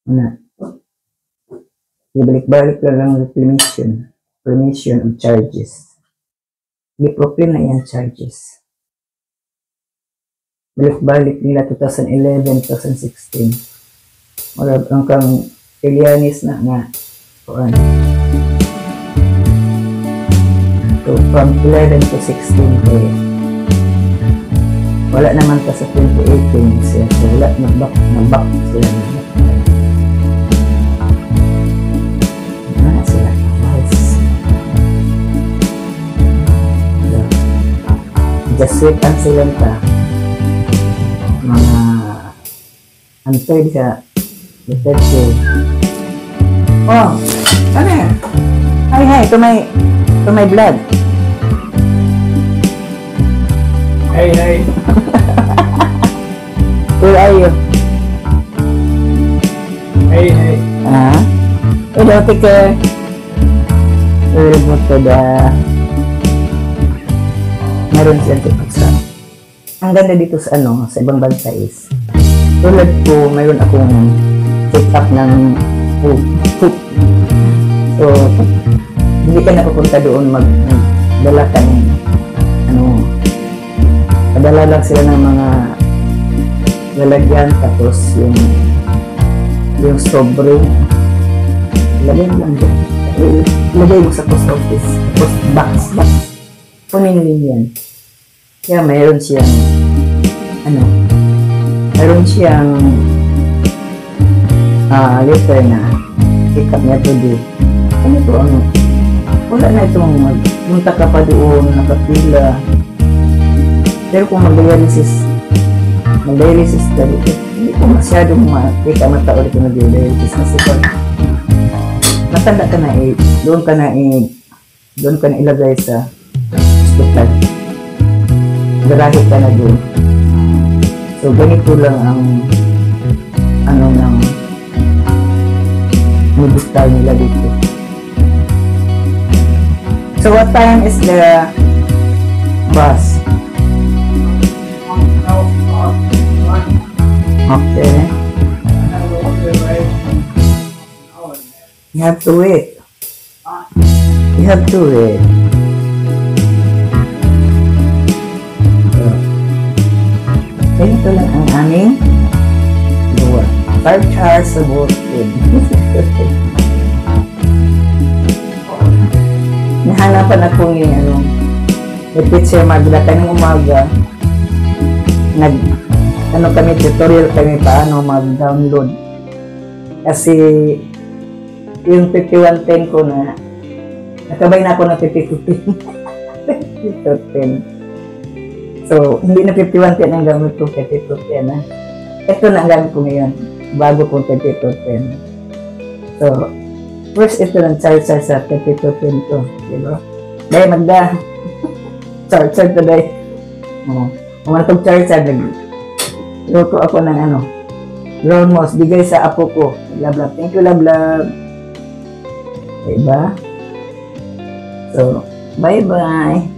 na ibalik-balik lang reclamation of charges. Di-proclaim na yan charges. Balik-balik nila 2011, 2016. Wala kang Ilianis na nga. Kuan. So, from 11 to 16, wala naman ka sa 2018 siya. So, wala, nag-back sila. Sila. Just wait ang silang ta. Mga antay sa defense. Oh, ano yan? Hi, to my blood. Hey. Where are you? Hey. Hello, take care. Welcome to the... Meron silang tipaksa. Ang ganda dito sa sa ibang bansa is, tulad ko, mayroon akong check up ng poop. So, hindi ka napupunta doon magdala ka ng padala lang sila ng mga lalagyan, tapos yung sobre lagyan lang doon, lagay mo sa post office, post box punin din yan. Kaya mayroon siyang letter na pick up niya today. Wala na itong magpunta ka pa doon, nakapila. Pero kung mag-dialysis dito, hindi ko masyadong makita ulit yung mag-dialysis kasi pag matanda ka na doon ka na ilagay sa hospital. Garahit ka na doon. So, ganito lang ang ng medical nila dito. So, what time is the bus? Okay. You have to wait. Ganito lang ang aming luwa. 5 hours sa boating. Nahanapan ako ng picture Magda kanang umaga. Kami tutorial kami paano mag-download. Kasi yung 5110 ko na nakabay na ako ng 5210. So, hindi na 5110 ang gamit ko, 5210 Ito na ang gamit ko ngayon, bago kong 5210. So, first ito ng charger sa 5210 ko, diba? Dahil Magda, charger today. Kung itong charger, luto ako ng brown mouse, bigay sa apo ko. Love. Thank you, love. Diba? So, bye-bye.